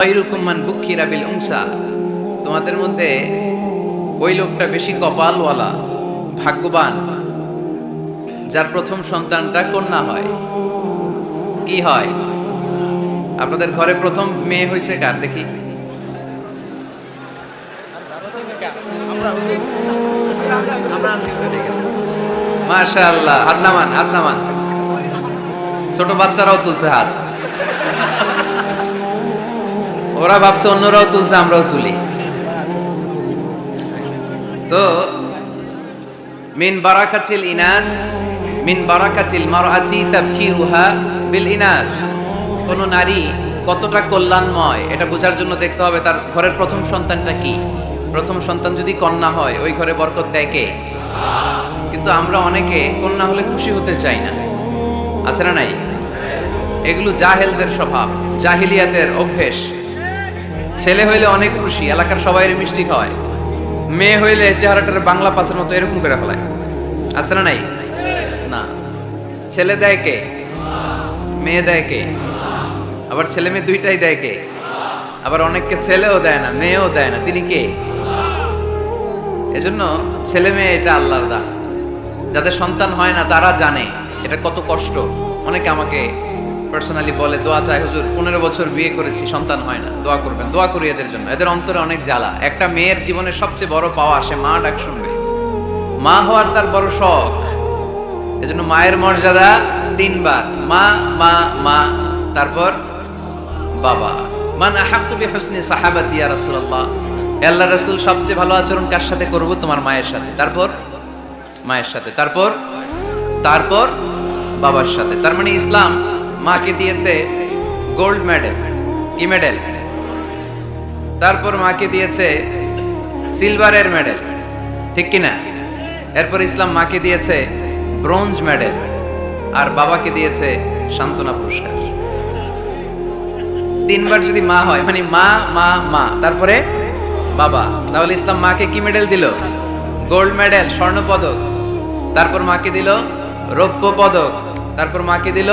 খায়রুকুম মান বুক্কিরা বিল উনসা, তোমাদের মধ্যে ওই লোকটা বেশি কপালওয়ালা, ভাগ্যবান, যার প্রথম সন্তানটা কন্যা হয়। কি হয়? আপনাদের ঘরে প্রথম মেয়ে হয়েছে কার দেখি? মাশাআল্লাহ, হাত নামান, হাত নামান। ছোট বাচ্চারাও তুলছে হাত। ওরা ভাবছে অন্যরাও তুলছে, আমরাও তুলি। তো মিন বারাকাতিল ইনাস, মিন বারাকাতিল মারআতি তাবকিরুহা বিল ইনাস। কোন নারী কতটা কল্যাণময় এটা বোঝার জন্য দেখতে হবে তার ঘরের প্রথম সন্তানটা কি। প্রথম সন্তান যদি কন্যা হয়, ওই ঘরে বরকত দেয় কে? কিন্তু আমরা অনেকে কন্যা হলে খুশি হতে চাই না, আছে না নাই? এগুলো জাহেলদের স্বভাব, জাহিলিয়াতের অভ্যেস। ছেলে হইলে অনেক খুশি, এলাকার সবাই মিষ্টি খাওয়ায়। মেয়ে হইলে চেহারাটার বাংলা পাসের মতো এরকম করে ফেলায়, আছে না নাই? না, ছেলে দেয় কে? মেয়ে দেয় কে? আবার ছেলে মেয়ে দুইটাই দেয় কে? আবার অনেককে ছেলেও দেয় না, মেয়েও দেয় না, তিনি কে? এজন্য ছেলে মেয়ে এটা আল্লাহর দান। যাদের সন্তান হয় না তারা জানে এটা কত কষ্ট। অনেকে আমাকে পার্সোনালি বলে, দোয়া চাই হুজুর, 15 বছর বিয়ে করেছি, সন্তান হয় না, দোয়া করবেন। দোয়া করি এদের জন্য, এদের অন্তরে অনেক জ্বালা। একটা মেয়ের জীবনের সবচেয়ে বড় পাওয়া, সে মা ডাক শুনবে। মা হওয়ার তার বড় শখ। এজন্য মায়ের মর্যাদা 3 বার, মা মা মা, তারপর বাবা। মান আহাক্কু বিহুসনি সাহাবাতি ইয়া রাসূলুল্লাহ, হে আল্লাহর রাসূল, সবচেয়ে ভালো আচরণ কার সাথে করব? তোমার মায়ের সাথে। তারপর মায়ের সাথে, তারপর তারপর বাবার সাথে। তার মানে ইসলাম মাকে দিয়েছে গোল্ড মেডেল। কি মেডেল? তারপর মাকে দিয়েছে সিলভারের মেডেল, ঠিক কিনা? এরপর ইসলাম মাকে দিয়েছে ব্রোঞ্জ মেডেল, আর বাবাকে দিয়েছে সান্ত্বনা পুরস্কার। 3 বার যদি মা হয়, মানে মা মা মা, তারপরে বাবা। তাহলে ইসলাম মাকে কি মেডেল দিল? গোল্ড মেডেল, স্বর্ণ পদক। তারপর মাকে দিল রৌপ্য পদক। তারপর মাকে দিল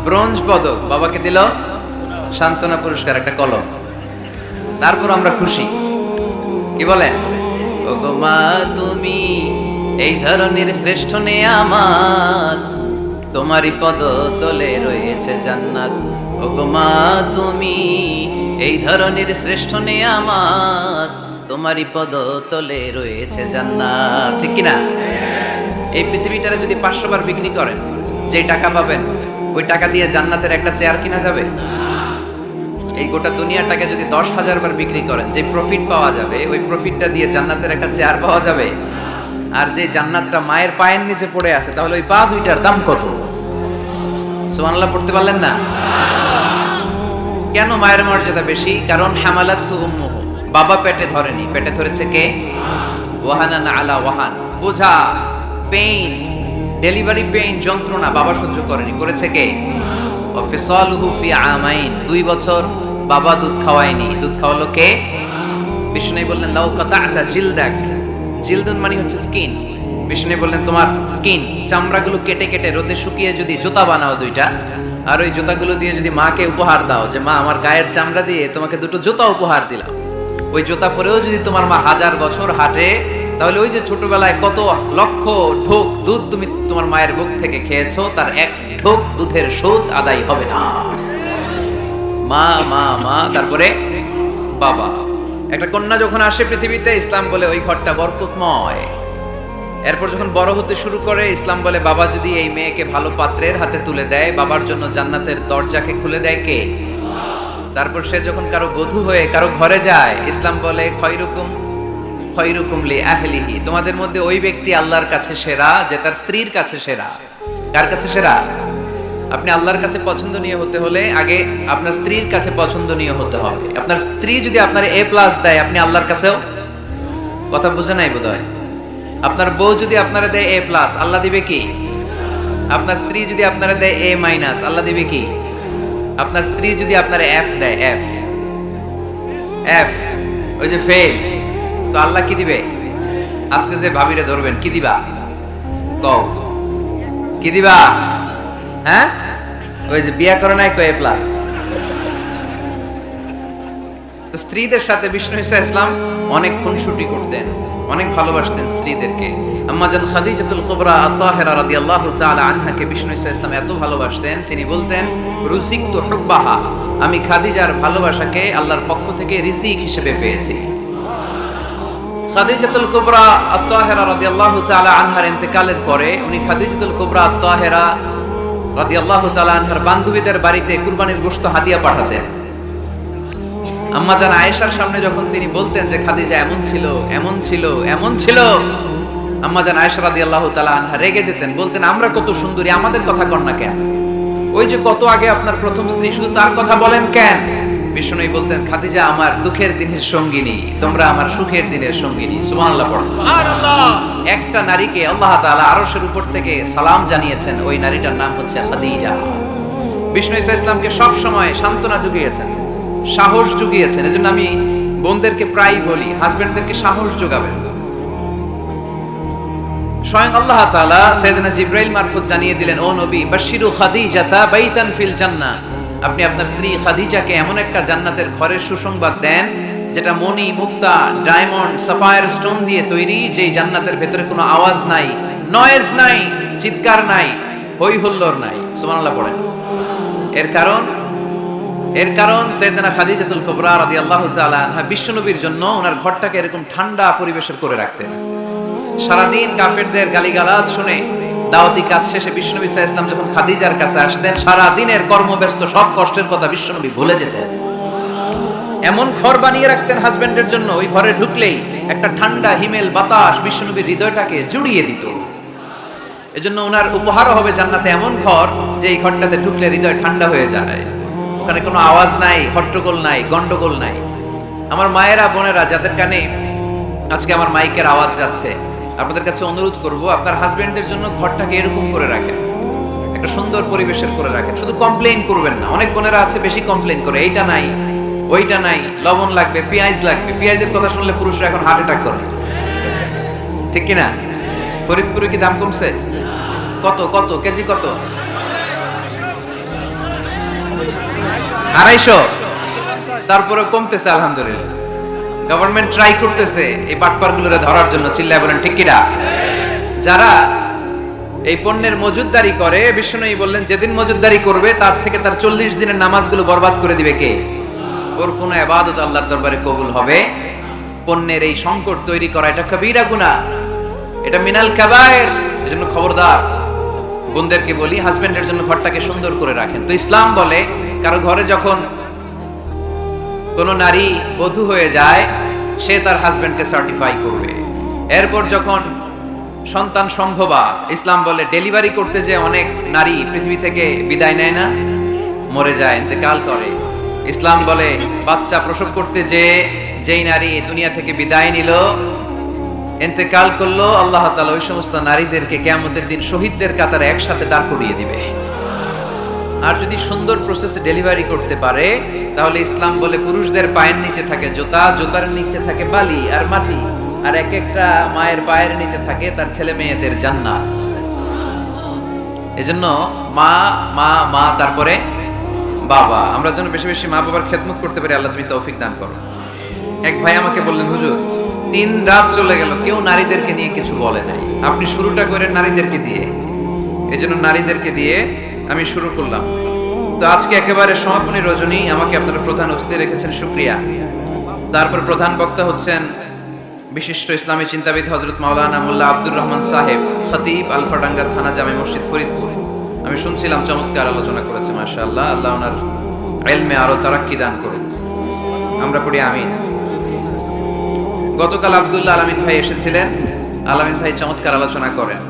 ব্রোঞ্জ পদক। বাবাকে দিল সান্ত্বনা পুরস্কার, একটা কলম। তারপর আমরা খুশি। কি বলেন? ওগো মা তুমি এই ধরনের শ্রেষ্ঠ নেয়ামত, তোমারই পদ তলে রয়েছে জান্নাত। ওগো মা তুমি এই ধরনের শ্রেষ্ঠ নেয়ামত, তোমারই পদ তলে রয়েছে জান্নাত, ঠিক কিনা? এই পৃথিবীটারে যদি 500 বার বিক্রি করেন, যে টাকা পাবেন ওই টাকা দিয়ে জান্নাতের একটা চেয়ার কিনা যাবে? এই গোটা দুনিয়াটাকে যদি 10,000 বার বিক্রি করেন, যে প্রফিট পাওয়া যাবে ওই প্রফিটটা দিয়ে জান্নাতের একটা চেয়ার পাওয়া যাবে? আর যে জান্নাতটা মায়ের পায়ের নিচে পড়ে আছে, তাহলে ওই পা দুইটার দাম কত? সুবহানাল্লাহ পড়তে পারলেন না? কেন মায়ের মর্যাদা বেশি? কারণ হামালাতহু উম্মুহু, বাবা পেটে ধরেনি, পেটে ধরেছে কে? ওয়াহানান আলা ওয়াহান, বোঝা, পেইন, ডেলিভারি পেইন, যন্ত্রণা বাবা সহ্য করেনি, করেছে কে? ওয়া ফিসালুহু ফি আমাইন, 2 বছর বাবা দুধ খাওয়ায়নি, দুধ খাওয়ালো কে? বিষ্ণু বললেন লাউ কাতা'তা জিলদাক, জিলদুন মানে হচ্ছে স্কিন। বিষ্ণু বললেন তোমার স্কিন, চামড়াগুলো কেটে কেটে রোদে শুকিয়ে যদি জুতা বানাও 2টা, আর ওই জুতাগুলো দিয়ে যদি মাকে উপহার দাও, যে মা আমার গায়ের চামড়া দিয়ে তোমাকে 2টো জুতা উপহার দিলাম, ওই জুতা পরেও যদি তোমার মা 1000 বছর হাঁটে, তাহলে ওই যে ছোটবেলায় কত লক্ষ ঢোক দুধ তুমি তোমার মায়ের বুক থেকে খেয়েছো, তার 1 ঢোক দুধের শোধ আদায় হবে না। মা মা মা, তারপরে বাবা। একটা কন্যা যখন আসে পৃথিবীতে, ইসলাম বলে ওই ঘরটা বরকতময়। এরপর যখন বড় হতে শুরু করে, ইসলাম বলে বাবা যদি এই মেয়েকে ভালো পাত্রের হাতে তুলে দেয়, বাবার জন্য জান্নাতের দরজাকে খুলে দেয় কে? তারপর সে যখন কারো বধূ হয়ে কারো ঘরে যায়, ইসলাম বলে খয়রুকুম খয়রুকুম লি আহলিহি, তোমাদের মধ্যে ওই ব্যক্তি আল্লাহর কাছে সেরা যে তার স্ত্রীর কাছে সেরা। কার কাছে সেরা? আপনি আল্লাহর কাছে পছন্দনীয় হতে হলে আগে আপনার স্ত্রীর কাছে পছন্দনীয় হতে হবে। আপনার স্ত্রী যদি আপনার A+ দেয়, আপনি আল্লাহর কাছেও, কথা বুঝে নাই বোধহয়। আপনার বউ যদি আপনারা দেয় A+, আল্লাহ দিবে কি? আপনার স্ত্রী যদি আপনারা দেয় A-, আল্লাহ দিবে কি? আপনার স্ত্রী যদি আপনারা F দেয়, F, ওই যে ফেল, তো আল্লাহ কি দিবে? আজকে যে ভাবিরে ধরবেন, কি দিবা? কও কি দিবা? হ্যাঁ, ওই যে বিয়া করে নাই কো A+, তো স্ত্রীদের সাথে বিষ্ণু ঈসা ইসলাম অনেক খুনসুটি করতেন, অনেক ভালোবাসতেন স্ত্রীদেরকে। আম্মা জান খাদিজাতুল কুবরা আত-তাহেরা রাদিয়াল্লাহু তাআলা আনহাকে বিষ্ণু ঈসা ইসলাম এত ভালোবাসতেন, তিনি বলতেন রুজিকতু হুব্বাহা, আমি খাদিজার ভালোবাসাকে আল্লাহর পক্ষ থেকে রিজিক হিসেবে পেয়েছি। খাদিজাতুল কুবরা আত-তাহেরা রাদিয়াল্লাহু তাআলা আনহার ইন্তেকালের পরে উনি খাদিজাতুল কুবরা আত-তাহেরা রাদিয়াল্লাহু তাআলা আনহার বান্ধবীদের বাড়িতে কুরবানির গোশত হাদিয়া পাঠাতেন। আম্মা জান আয়েশার সামনে যখন তিনি বলতেন যে খাদিজা এমন ছিল, এমন ছিল, এমন ছিল, আম্মা জান আয়েশা রাদিয়াল্লাহু তাআলা আনহা রেগে যেতেন, বলতেন আমরা কত সুন্দরী, আমাদের কথা কর না কেন? ওই যে কত আগে আপনার প্রথম স্ত্রী, শুধু তার কথা বলেন কেন? বিষ্ণুই বলতেন খাদিজা আমার দুঃখের দিনের সঙ্গিনী, তোমরা আমার সুখের দিনের সঙ্গিনী। সুবহানাল্লাহ পড়ুন। সুবহানাল্লাহ। একটা নারীকে আল্লাহ তাআলা আরশের উপর থেকে সালাম জানিয়েছেন, ওই নারীটার নাম হচ্ছে খাদিজা। বিষ্ণু ঈসা ইসলামকে সব সময় সান্ত্বনা জুগিয়েছেন, সাহস জুগিয়েছেন। এজন্য আমি বোনদেরকে প্রায় বলি হাজবেন্ডদেরকে সাহস যোগাবেন। স্বয়ং আল্লাহ তাআলা সাইয়েদনা জিবরাইল মারফত জানিয়ে দিলেন, ও নবী বাশিরু খাদিজাতা বাইতান ফিল জান্নাহ, আপনি আপনার স্ত্রী খাদিজাকে এমন একটা জান্নাতের ঘরের সুসংবাদ দেন যেটা মণি, মুক্তা, ডায়মন্ড, সাফায়ার স্টোন দিয়ে তৈরি, যেই জান্নাতের ভেতরে কোনো আওয়াজ নাই, নয়েজ নাই, চিৎকার নাই, হই হুল্লোড় নাই। সুবহানাল্লাহ পড়েন। এর কারণ সাইয়েদনা খাদিজাতুল কুবরা রাদিয়াল্লাহু তাআলা আনহা বিশ্বনবীর জন্য ওনার ঘরটাকে এরকম ঠান্ডা পরিবেশের করে রাখতেন। সারাদিন কাফেরদের গালিগালাজ শুনে দাওয়াতি কাজ শেষে বিশ্বনবী সাল্লাল্লাহু আলাইহি ওয়াসাল্লাম যখন খাদিজার কাছে আসতেন, সারা দিনের কর্মব্যস্ত সব কষ্টের কথা বিশ্বনবী ভুলে যেতেন। এমন ঘর বানিয়ে রাখতেন হাজবেন্ডের জন্য, ওই ঘরে ঢুকলেই একটা ঠান্ডা হিমেল বাতাস বিশ্বনবীর হৃদয়টাকে জুড়িয়ে দিত। এজন্য ওনার উপহারও হবে জান্নাতে এমন ঘর যে এই ঘরটাতে ঢুকলে হৃদয় ঠান্ডা হয়ে যায়। ওখানে কোনো আওয়াজ নাই, হট্টগোল নাই, গন্ডগোল নাই। আমার মায়েরা, বোনেরা যাদের কানে আজকে আমার মাইকের আওয়াজ যাচ্ছে, আপনাদের কাছে অনুরোধ করব আপনার হাজবেন্ডদের জন্য ঘরটাকে এরকম করে রাখেন, একটা সুন্দর পরিবেশের করে রাখেন। শুধু কমপ্লেইন করবেন না। অনেক বোনেরা আছে বেশি কমপ্লেইন করে, এইটা নাই, ওইটা নাই, লবণ লাগবে, পেঁয়াজ লাগবে। পেঁয়াজের কথা শুনলে পুরুষরা এখন হার্ট অ্যাটাক করে, ঠিক কিনা? ফরিদপুরে কি দাম কমছে? কত কত কেজি? কত? 250। তারপরে কমতেছে আলহামদুলিল্লাহ। গভর্নমেন্ট ট্রাই করতেছে এই বাটপারগুলোরে ধরার জন্য। চিল্লায় বলেন ঠিক কিনা? যারা এই পণ্যের মজুদদারি করে, বিষ্ণুই বললেন যেদিন মজুদদারি করবে তার থেকে তার 40 দিনের নামাজগুলো বরবাদ করে দিবে কে? ওর কোনো ইবাদত আল্লাহর দরবারে কবুল হবে? পণ্যের এই সংকট তৈরি করা এটা কবিরা গুনাহ, এটা মিনাল কাবায়ের। এজন্য খবরদার, বোনদেরকে বলি হাজবেন্ডের জন্য ঘরটাকে সুন্দর করে রাখেন। তো ইসলাম বলে কারো ঘরে যখন কোন নারী বধূ হয়ে যায়, সে তার হাজবেন্ডকে সার্টিফাই করবে। এরপর যখন সন্তান সম্ভবা, ইসলাম বলে ডেলিভারি করতে যে অনেক নারী পৃথিবী থেকে বিদায় নেয় না, মরে যায়, ইন্তেকাল করে। ইসলাম বলে বাচ্চা প্রসব করতে যেই নারী দুনিয়া থেকে বিদায় নিল, ইন্তেকাল করলো, আল্লাহ তাআলা ওই সমস্ত নারীদেরকে কিয়ামতের দিন শহীদদের কাতারে একসাথে দাঁড় করিয়ে দিবে। আর যদি সুন্দর প্রসেসে ডেলিভারি করতে পারে, তাহলে ইসলাম বলে পুরুষদের পায়ের নিচে থাকে জুতা, জুতার নিচে থাকে বালি আর মাটি, আর এক একটা মায়ের পায়ের নিচে থাকে তার ছেলে মেয়েদের জান্নাত। এজন্য মা মা মা তারপরে বাবা, আমরা যেন বেশি বেশি মা বাবার খেদমত করতে পারি। আল্লাহ তুমি তৌফিক দান করো। এক ভাই আমাকে বললেন, হুজুর 3 রাত চলে গেল, কেউ নারীদেরকে নিয়ে কিছু বলে নাই, আপনি শুরুটা করেন নারীদেরকে দিয়ে। এজন্য নারীদেরকে দিয়ে আমি শুরু করলাম। তো আজকে একেবারে সমাপনী রজনী, আমাকে আপনারা প্রধান অতিথি রেখেছেন, শুকরিয়া। তারপর প্রধান বক্তা হচ্ছেন বিশিষ্ট ইসলামী চিন্তাবিদ হযরত মাওলানা মোল্লা আব্দুর রহমান সাহেব, খতিব, আলফাডাঙ্গা থানা, জামে মসজিদ, ফরিদপুর। আমি শুনছিলাম চমৎকার আলোচনা করেছে, মাশাআল্লাহ। আল্লাহ ওনার ইলমে আরো তারাক্কি দান করুন, আমরা পড়ি আমিন। গতকাল আব্দুল্লাহ আলামিন ভাই এসেছিলেন। আলামিন ভাই চমৎকার আলোচনা করেন।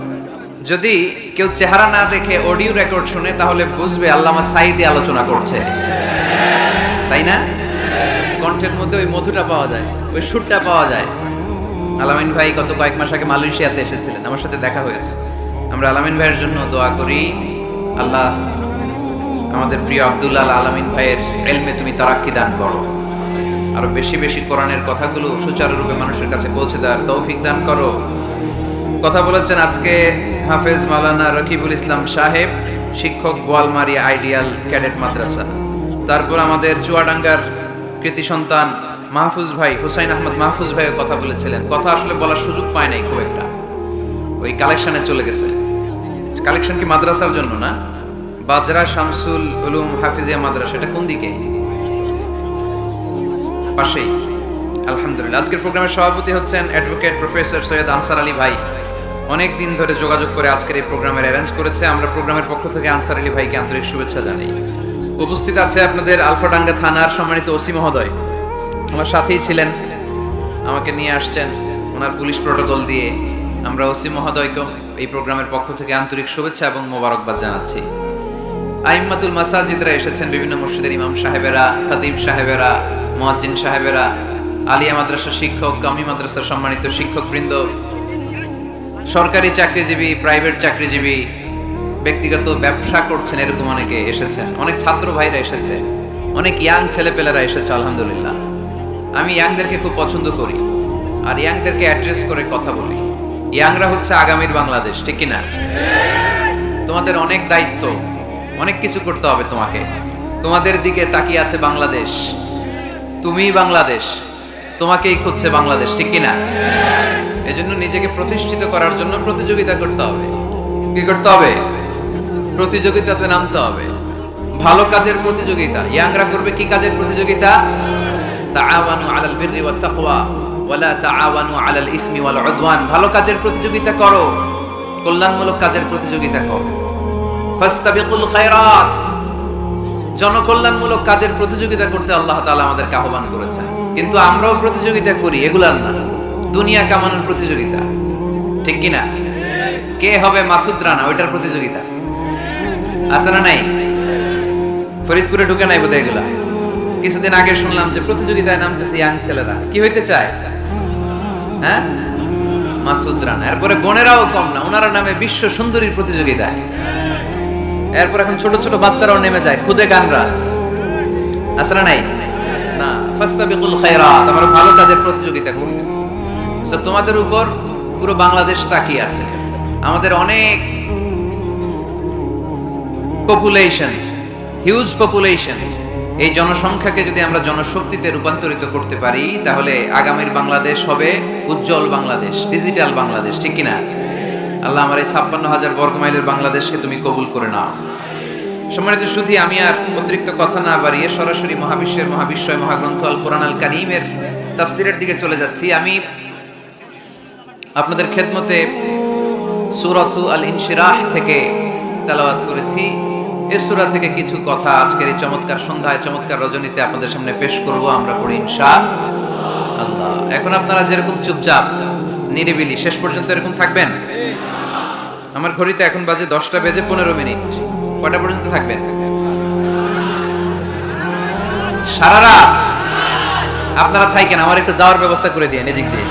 যদি কেউ চেহারা না দেখে অডিও রেকর্ড শুনে, তাহলে বুঝবে আল্লামা সাঈদী আলোচনা করছে, তাই না? কণ্ঠের মধ্যে ওই মধুটা পাওয়া যায়, ওই সুরটা পাওয়া যায়। আলামিন ভাই গত কয়েক মাস আগে মালয়েশিয়াতে এসেছিলেন, আমার সাথে দেখা হয়েছে। আমরা আলামিন ভাইয়ের জন্য দোয়া করি, আল্লাহ আমাদের প্রিয় আব্দুল্লাহ আলামিন ভাইয়ের ইলমে তুমি তারাক্কি দান করো, আরো বেশি বেশি কোরআনের কথাগুলো সুচারুরূপে মানুষের কাছে পৌঁছে দেওয়ার তৌফিক দান করো। কথা বলেছেন আজকে হাফেজ মাওলানা রকিবুল ইসলাম সাহেব, শিক্ষক, বোয়ালমারি আইডিয়াল ক্যাডেট মাদ্রাসা। তারপর আমাদের চুয়াডাঙ্গার কৃতি সন্তান মাহফুজ ভাই, হুসাইন আহমদ মাহফুজ ভাইও কথা বলেছিলেন। কথা আসলে বলার সুযোগ পায় নাই খুব একটা, ওই কালেকশনে চলে গেছে। কালেকশন কি মাদ্রাসার জন্য না? বাজরা শামসুল উলুম হাফিজিয়া মাদ্রাসা, এটা কোন দিকে? পাশেই। আলহামদুলিল্লাহ। আজকের প্রোগ্রামের সভাপতি হচ্ছেন advocate professor Syed answer Ali ভাই। অনেক দিন ধরে যোগাযোগ করে আজকের এই প্রোগ্রামের অ্যারেঞ্জ করেছে। আমরা প্রোগ্রামের পক্ষ থেকে আনসার আলী ভাইকে আন্তরিক শুভেচ্ছা জানাই। উপস্থিত আছে আপনাদের আলফাডাঙ্গা থানার সম্মানিত ওসি মহোদয়, আমার সাথেই ছিলেন, আমাকে নিয়ে আসছেন ওনার পুলিশ প্রোটোকল দিয়ে। আমরা ওসি মহোদয়কে এই প্রোগ্রামের পক্ষ থেকে আন্তরিক শুভেচ্ছা এবং মোবারকবাদ জানাচ্ছি। আইম্মাতুল মাসাজিদরা এসেছেন, বিভিন্ন মসজিদের ইমাম সাহেবেরা, খতিব সাহেবেরা, মুয়াজ্জিন সাহেবেরা, আলিয়া মাদ্রাসার শিক্ষক, কামি মাদ্রাসার সম্মানিত শিক্ষকবৃন্দ, সরকারি চাকরিজীবী, প্রাইভেট চাকরিজীবী, ব্যক্তিগত ব্যবসা করছেন এরকম অনেকে এসেছেন, অনেক ছাত্র ভাইরা এসেছে, অনেক ইয়াং ছেলেপেলেরা এসেছে। আলহামদুলিল্লাহ। আমি ইয়াংদেরকে খুব পছন্দ করি আর ইয়াংদেরকে অ্যাড্রেস করে কথা বলি। ইয়াংরা হচ্ছে আগামীর বাংলাদেশ, ঠিক কিনা? তোমাদের অনেক দায়িত্ব, অনেক কিছু করতে হবে তোমাকে। তোমাদের দিকে তাকিয়ে আছে বাংলাদেশ, তুমিই বাংলাদেশ, তোমাকেই খুঁজছে বাংলাদেশ, ঠিক কিনা? এজন্য নিজেকে প্রতিষ্ঠিত করার জন্য প্রতিযোগিতা করতে হবে। কি করতে হবে? প্রতিযোগিতাতে নামতে হবে। ভালো কাজের প্রতিযোগিতা। ইয়াংরা করবে কি কাজের প্রতিযোগিতা? তাআওয়ানু আলাল বিররি ওয়াত তাকওয়া ওয়ালা তাআওয়ানু আলাল ইসমি ওয়াল উদওয়ান। ভালো কাজের প্রতিযোগিতা করো, কল্যাণমূলক কাজের প্রতিযোগিতা করো। ফাস্তাবিকুল খায়রাত। জনকল্যাণমূলক কাজের প্রতিযোগিতা করতে আল্লাহ তাআলা আমাদেরকে আহ্বান করেছেন। কিন্তু আমরাও প্রতিযোগিতা করি এগুলার না, দুনিয়া কামানোর প্রতিযোগিতা, ঠিক কিনা? কে হবে মাসুদ রানা, ওইটার প্রতিযোগিতা আছে না নাই? ফরিদপুরে ঢুকে নাই বোধহয় এগুলা। কিছুদিন আগে শুনলাম যে প্রতিযোগিতায় নামতেছে ইয়াং ছেলেরা, কি হইতে চায়? হ্যাঁ, মাসুদ রানা। এরপরে বোনেরাও কম না, ওনারা নামে বিশ্ব সুন্দরীর প্রতিযোগিতায়। এরপর এখন ছোট ছোট বাচ্চারাও নেমে যায় খুদে গানরাস, আছে না নাই? না, ফাস্তাবিকুল খায়রাত, আমরা ভালো কাজের প্রতিযোগিতা করি। সো তোমাদের উপর পুরো বাংলাদেশ তাকিয়ে আছে। আমাদের অনেক পপুলেশন, হিউজ পপুলেশন। এই জনসংখ্যাকে যদি আমরা জনশক্তিতে রূপান্তরিত করতে পারি, তাহলে আগামীর বাংলাদেশ হবে উজ্জ্বল বাংলাদেশ, ডিজিটাল বাংলাদেশ, ঠিক কিনা? আল্লাহ আমার এই 56,000 বর্গমাইলের বাংলাদেশকে তুমি কবুল করে নাও। সম্মানিত সুধী, আমি আর অতিরিক্ত কথা না বাড়িয়ে সরাসরি মহাবিশ্বের মহাবিশ্বয় মহাগ্রন্থ আল কোরআন আল কারীমের তাফসীরের দিকে চলে যাচ্ছি। আমি আপনাদের খেদমতে সূরাতু আল ইনশিরাহ থেকে তেলাওয়াত করেছি। এই সূরা থেকে কিছু কথা আজকের এই চমৎকার সন্ধ্যায়, চমৎকার রজনীতে আপনাদের সামনে পেশ করব। আমরা পড়ি ইনশাআল্লাহ। এখন আপনারা যেরকম চুপচাপ নিরিবিলি শেষ পর্যন্ত এরকম থাকবেন। আমার ঘড়িতে এখন বাজে 10টা বেজে 15 মিনিট। কটা পর্যন্ত থাকবেন? সারা রাত আপনারা থাকেন, আমার একটু যাওয়ার ব্যবস্থা করে দিয়ে এদিক দিয়ে।